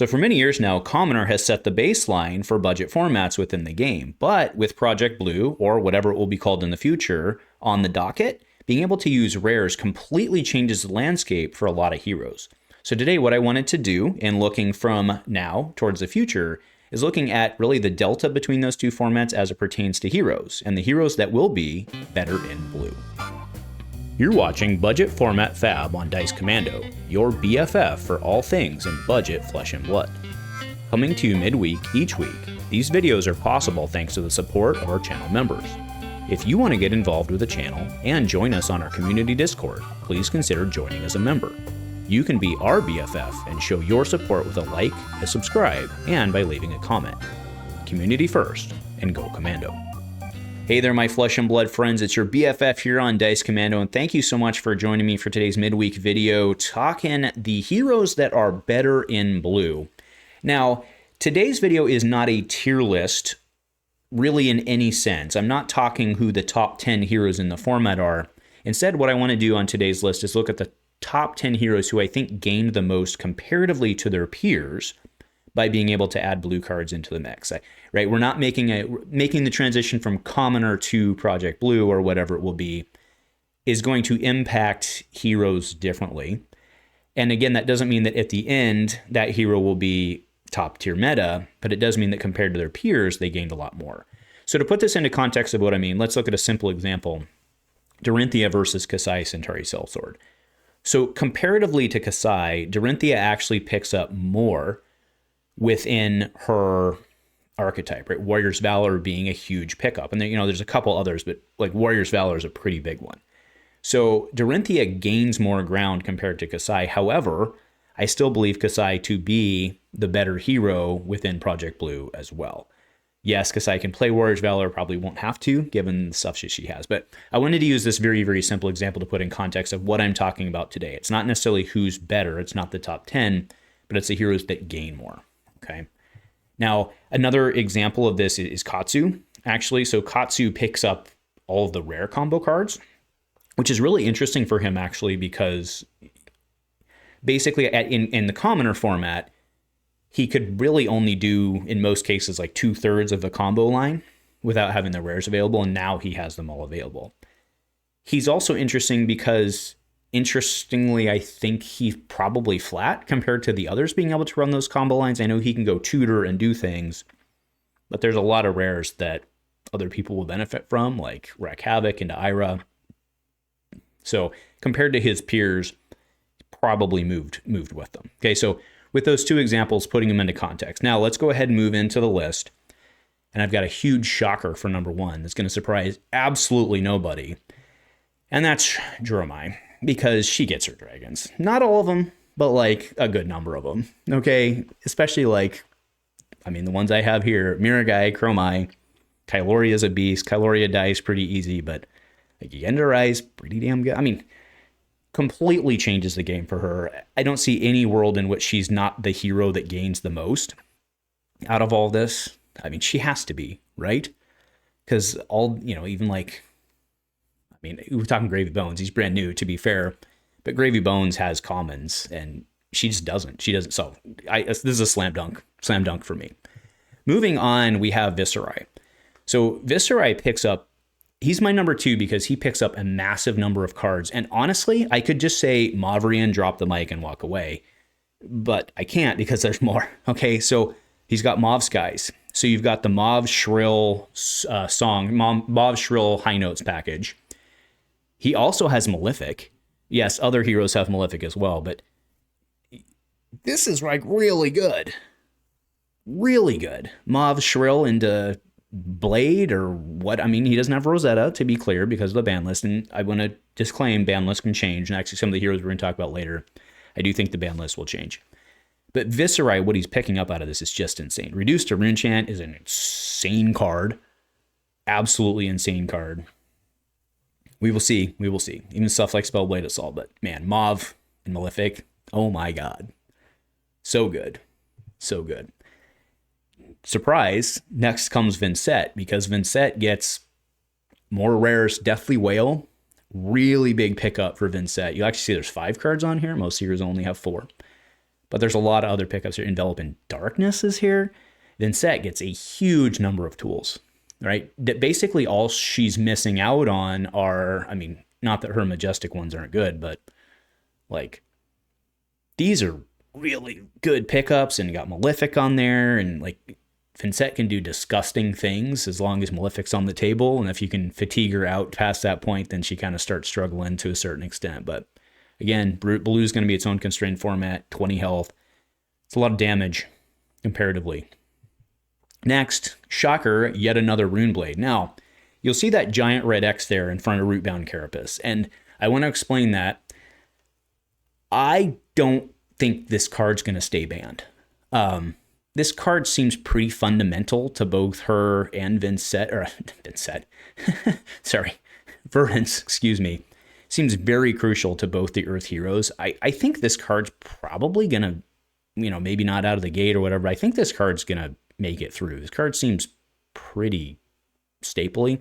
So for many years now, Commoner has set the baseline for budget formats within the game. But with Project Blue, or whatever it will be called in the future, on the docket, being able to use rares completely changes the landscape for a lot of heroes. So today what I wanted to do, in looking from now towards the future, is looking at really the delta between those two formats as it pertains to heroes, and the heroes that will be better in blue. You're watching Budget Format Fab on Dice Commando, your BFF for all things in budget flesh and blood. Coming to you midweek each week, these videos are possible thanks to the support of our channel members. If you want to get involved with the channel and join us on our community Discord, please consider joining as a member. You can be our BFF and show your support with a like, a subscribe, and by leaving a comment. Community first, and go Commando. Hey there, my flesh and blood friends. It's your BFF here on Dice Commando, and thank you so much for joining me for today's midweek video, talking the heroes that are better in blue. Now, today's video is not a tier list, really in any sense. I'm not talking who the top 10 heroes in the format are. Instead, what I want to do on today's list is look at the top 10 heroes who I think gained the most comparatively to their peers by being able to add blue cards into the mix. Right? We're not making the transition from Commoner to Project Blue or whatever it will be is going to impact heroes differently. And again, that doesn't mean that at the end that hero will be top tier meta, but it does mean that compared to their peers, they gained a lot more. So to put this into context of what I mean, let's look at a simple example. Dorinthea versus Kassai Cintauri Sellsword. So comparatively to Kassai, Dorinthea actually picks up more within her archetype, right? Warrior's Valor being a huge pickup. And then, there's a couple others, but like Warrior's Valor is a pretty big one. So Dorinthea gains more ground compared to Kassai. However, I still believe Kassai to be the better hero within Project Blue as well. Yes, Kassai can play Warrior's Valor, probably won't have to, given the stuff she has. But I wanted to use this very, very simple example to put in context of what I'm talking about today. It's not necessarily who's better. It's not the top 10, but it's the heroes that gain more. Okay. Now, another example of this is Katsu, actually. So Katsu picks up all of the rare combo cards, which is really interesting for him, actually, because basically in the Commoner format, he could really only do, in most cases, like 2/3 of the combo line without having the rares available, and now he has them all available. He's also interesting because, interestingly, I think he's probably flat compared to the others being able to run those combo lines. I know he can go tutor and do things, but there's a lot of rares that other people will benefit from, like Wreck Havoc into Aria. So compared to his peers, probably moved with them. Okay, so with those two examples, putting them into context. Now let's go ahead and move into the list. And I've got a huge shocker for number one that's going to surprise absolutely nobody. And that's Jeremiah, because she gets her dragons. Not all of them, but like a good number of them. Okay, especially the ones I have here, Miragai, Chromai, Kyloria is a beast. Kyloria dies pretty easy, but like Yendarai's pretty damn good. Completely changes the game for her. I don't see any world in which she's not the hero that gains the most out of all this. She has to be, right? Because we're talking Gravy Bones. He's brand new, to be fair, but Gravy Bones has commons, and she just doesn't. She doesn't. So this is a slam dunk for me. Moving on, we have Viserai. So Viserai picks up. He's my number two because he picks up a massive number of cards. And honestly, I could just say Mavrian, drop the mic, and walk away. But I can't because there's more. Okay, so he's got Mauve Skies. So you've got the Mauve Shrill Mauve Shrill High Notes package. He also has Malefic. Yes, other heroes have Malefic as well, but this is like really good. Really good. Mauve Shrill into Blade or what? He doesn't have Rosetta, to be clear, because of the ban list. And I want to disclaim ban list can change. And actually, some of the heroes we're going to talk about later, I do think the ban list will change. But Viserai, what he's picking up out of this is just insane. Reduced to Rune Chant is an insane card. Absolutely insane card. We will see. Even stuff like Spellblade Assault. But man, Mauve and Malefic, oh my god. So good. So good. Surprise, next comes Vincett, because Vincett gets more rares. Deathly Whale, really big pickup for Vincett. You actually see there's 5 cards on here. Most heroes only have 4. but there's a lot of other pickups here. Envelop in Darkness is here. Vincent gets a huge number of tools, right? That basically all she's missing out on are, I mean, not that her Majestic ones aren't good, but like these are really good pickups, and you got Malefic on there, and like Vincent can do disgusting things as long as Malefic's on the table, and if you can fatigue her out past that point, then she kind of starts struggling to a certain extent. But again, Blue's going to be its own constrained format, 20 health. It's a lot of damage comparatively. Next, shocker, yet another Runeblade. Now, you'll see that giant red X there in front of Rootbound Carapace, and I want to explain that. I don't think this card's going to stay banned. This card seems pretty fundamental to both her and Verdance, excuse me. Seems very crucial to both the Earth heroes. I think this card's probably going to, maybe not out of the gate or whatever. I think this card's going to make it through. This card seems pretty stapley,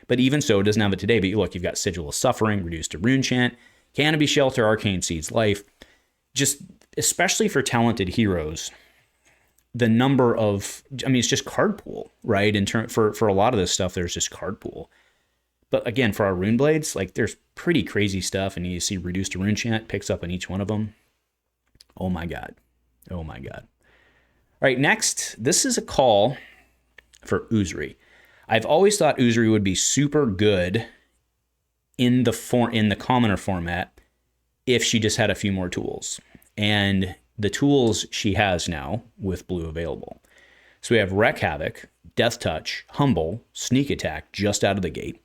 but even so, it doesn't have it today. But look, you've got Sigil of Suffering, Reduced to Rune Chant, Canopy Shelter, Arcane Seeds Life. Just, especially for talented heroes, the number of, it's just card pool, right? For a lot of this stuff, there's just card pool. But again, for our Runeblades, like there's pretty crazy stuff, and you see Reduced to Rune Chant picks up on each one of them. Oh my God. Oh my God. All right, next, this is a call for Uzuri. I've always thought Uzuri would be super good in the commoner format if she just had a few more tools. And the tools she has now with blue available. So we have Wreak Havoc, Death Touch, Humble, Sneak Attack just out of the gate.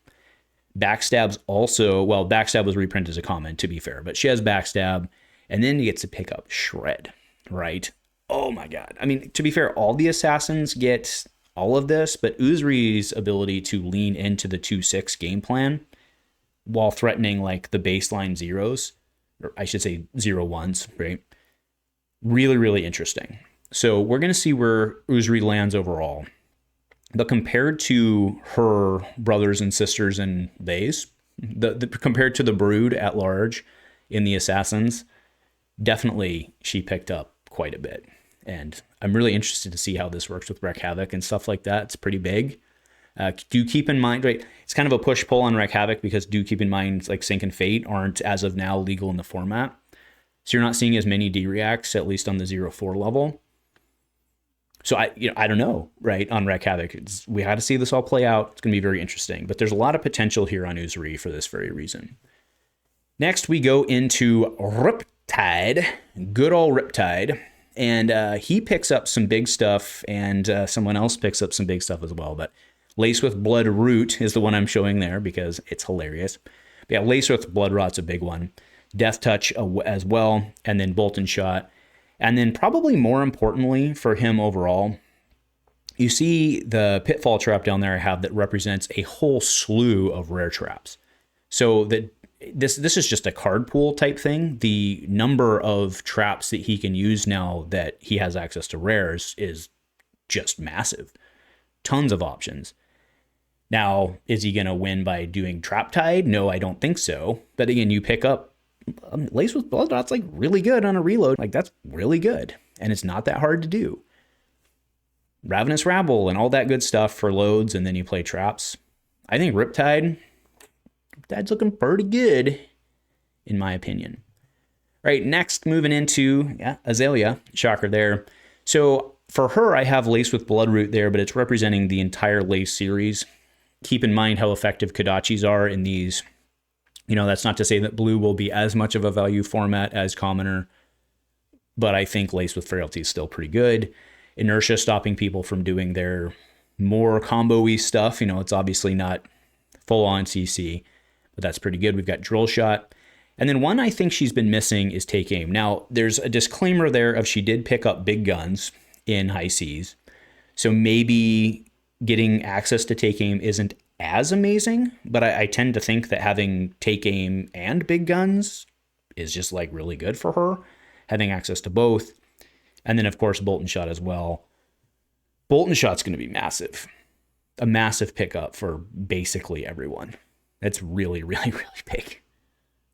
Backstab's also, well, Backstab was reprinted as a common, to be fair, but she has Backstab, and then you get to pick up Shred, right? Oh my God. To be fair, all the assassins get all of this, but Uzuri's ability to lean into the 2-6 game plan while threatening like the baseline zeros, or I should say 0-1s, right? Really, really interesting. So we're going to see where Uzuri lands overall. But compared to her brothers and sisters in Vase, compared to the Brood at large in the Assassins, definitely she picked up quite a bit. And I'm really interested to see how this works with Wreak Havoc and stuff like that. It's pretty big. Do keep in mind, right, it's kind of a push-pull on Wreak Havoc, because do keep in mind, like Sync and Fate aren't, as of now, legal in the format. So you're not seeing as many D-Reacts, at least on the 0-4 level. So I don't know, right, on Wreak Havoc. We had to see this all play out. It's going to be very interesting. But there's a lot of potential here on Uzuri for this very reason. Next, we go into Riptide. Good old Riptide. And he picks up some big stuff, and someone else picks up some big stuff as well. But Lace with Blood Root is the one I'm showing there because it's hilarious. But yeah, Lace with Blood Rot's a big one. Death Touch as well, and then Boltyn Shot. And then probably more importantly for him overall, you see the Pitfall Trap down there I have that represents a whole slew of rare traps. So that this is just a card pool type thing. The number of traps that he can use now that he has access to rares is just massive. Tons of options. Now, is he going to win by doing Trap Tide? No, I don't think so. But again, you pick up Lace with Blood, that's like really good on a reload. Like that's really good. And it's not that hard to do. Ravenous Rabble and all that good stuff for loads, and then you play traps. I think Riptide's looking pretty good, in my opinion. All right, next, moving into Azalea. Shocker there. So for her, I have Lace with Bloodroot there, but it's representing the entire Lace series. Keep in mind how effective Kodachis are in these. That's not to say that blue will be as much of a value format as commoner, but I think Lace with Frailty is still pretty good. Inertia stopping people from doing their more combo-y stuff. It's obviously not full-on CC, but that's pretty good. We've got Drill Shot. And then one I think she's been missing is Take Aim. Now, there's a disclaimer there of she did pick up big guns in high seas, so maybe getting access to Take Aim isn't as amazing, but I tend to think that having Take Aim and big guns is just like really good for her, having access to both. And then of course Boltyn Shot as well. Boltyn Shot's going to be massive, a massive pickup for basically everyone. That's really, really, really big,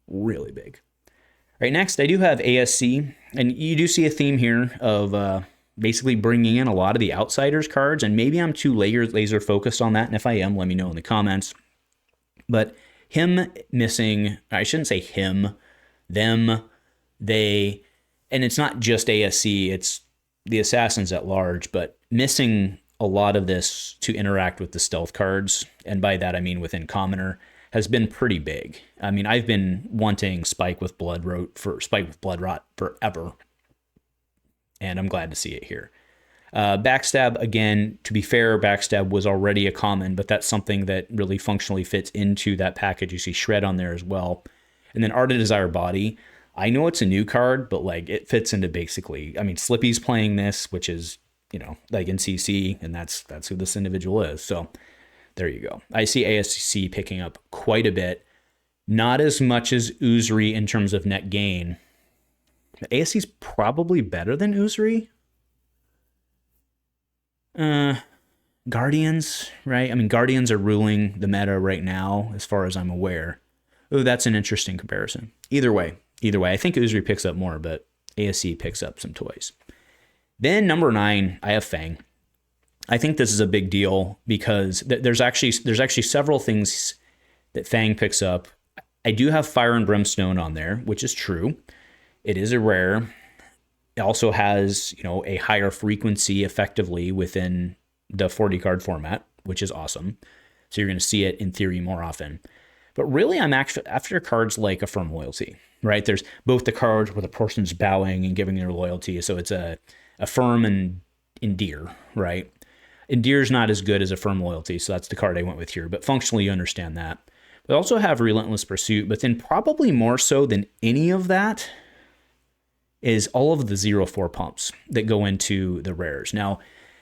really big. Right, next, I do have ASC, and you do see a theme here of basically bringing in a lot of the Outsiders cards, and maybe I'm too laser focused on that, and if I am, let me know in the comments. But him missing, I shouldn't say him, them, they, and it's not just ASC, it's the Assassins at large, but missing a lot of this to interact with the stealth cards, and by that I mean within Commoner, has been pretty big. I mean, I've been wanting Spike with Blood Rot forever, and I'm glad to see it here. Backstab, again, to be fair, Backstab was already a common, but that's something that really functionally fits into that package. You see Shred on there as well. And then Ardent Desire Body. I know it's a new card, but like it fits into basically, I mean, Slippy's playing this, which is, you know, like in CC, and that's who this individual is. So there you go. I see ASC picking up quite a bit. Not as much as Uzuri in terms of net gain. ASC's probably better than Uzuri. Guardians, right? I mean, Guardians are ruling the meta right now, as far as I'm aware. Oh, that's an interesting comparison. Either way, I think Uzuri picks up more, but ASC picks up some toys. Then number 9, I have Fang. I think this is a big deal because there's actually several things that Fang picks up. I do have Fire and Brimstone on there, which is true. It is a rare. It also has, you know, a higher frequency effectively within the 40 card format, which is awesome. So you're going to see it in theory more often. But really, I'm actually after cards like Affirm Loyalty, right? There's both the cards where the person's bowing and giving their loyalty. So it's a Affirm and Endear, right? Endear's not as good as Affirm Loyalty, so that's the card I went with here. But functionally, you understand that. We also have Relentless Pursuit, but then probably more so than any of that is all of the 0-4 pumps that go into the rares. Now,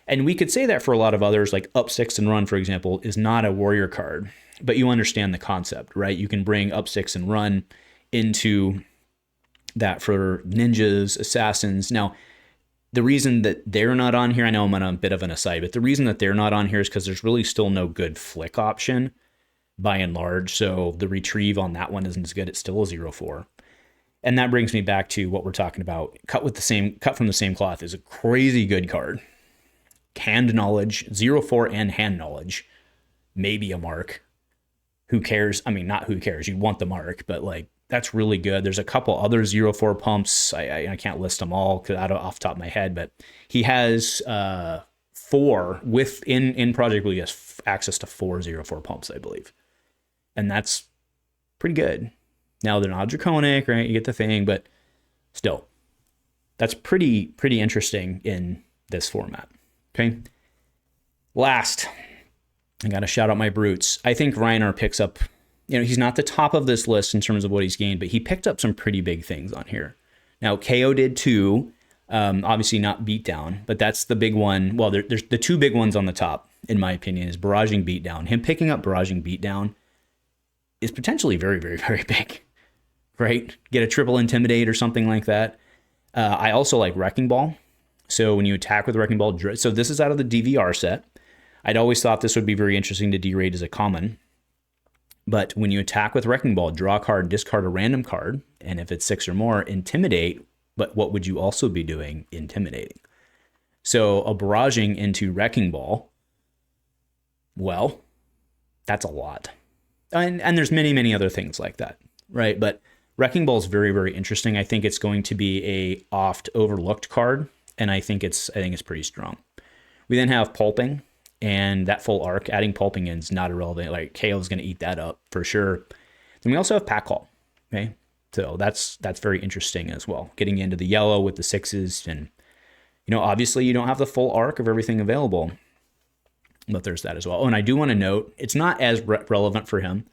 and we could say that for a lot of others, like Up 6 and Run, for example, is not a warrior card, but you understand the concept, right? You can bring Up 6 and Run into that for ninjas, assassins. Now, the reason that they're not on here, I know I'm on a bit of an aside, but the reason that they're not on here is because there's really still no good flick option by and large. So the retrieve on that one isn't as good. It's still a 0-4. And that brings me back to what we're talking about. Cut from the same cloth is a crazy good card. Hand Knowledge, 0-4 and Hand Knowledge. Maybe a mark. Who cares? I mean, not who cares. You want the mark, but like that's really good. There's a couple other 0-4 pumps. I can't list them all because I don't off the top of my head, but he has 4 in Project Blue. He has access to 4 0-4 pumps, I believe, and that's pretty good. Now they're not draconic, right? You get the thing, but still, that's pretty interesting in this format. Okay. Last, I got to shout out my brutes. I think Rhinar picks up, you know, he's not the top of this list in terms of what he's gained, but he picked up some pretty big things on here. Now, Kayo did too. Obviously not Beatdown, but that's the big one. Well, there's the two big ones on the top, in my opinion, is Barraging Beatdown. Him picking up Barraging Beatdown is potentially very, very, very big, right? Get a triple Intimidate or something like that. I also like Wrecking Ball. So when you attack with Wrecking Ball, so this is out of the DVR set. I'd always thought this would be very interesting to derate as a common. But when you attack with Wrecking Ball, draw a card, discard a random card, and if it's 6 or more, Intimidate. But what would you also be doing? Intimidating. So a barraging into Wrecking Ball, well, that's a lot. And there's many, many other things like that, right? But Wrecking Ball is very, very interesting. I think it's going to be a oft overlooked card, and I think it's pretty strong. We then have Pulping, and that full arc, adding Pulping in is not irrelevant. Like Kayo's going to eat that up for sure. Then we also have Pack Call, okay? So that's very interesting as well. Getting into the yellow with the 6s, and you know, obviously you don't have the full arc of everything available, but there's that as well. Oh, and I do want to note, it's not as relevant for him,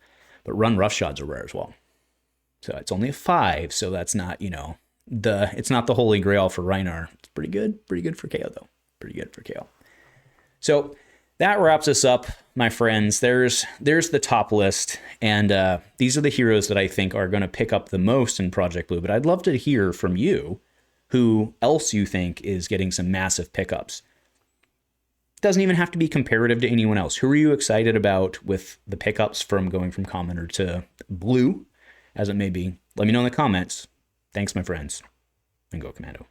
but Run Roughshod's are rare as well. So it's only a 5, so that's not, you know, it's not the holy grail for Rhinar. It's pretty good for Kayo though. Pretty good for Kayo. So that wraps us up, my friends. There's the top list, and these are the heroes that I think are going to pick up the most in Project Blue, but I'd love to hear from you who else you think is getting some massive pickups. Doesn't even have to be comparative to anyone else. Who are you excited about with the pickups from going from Commoner to Blue, as it may be? Let me know in the comments. Thanks, my friends, and go Commando.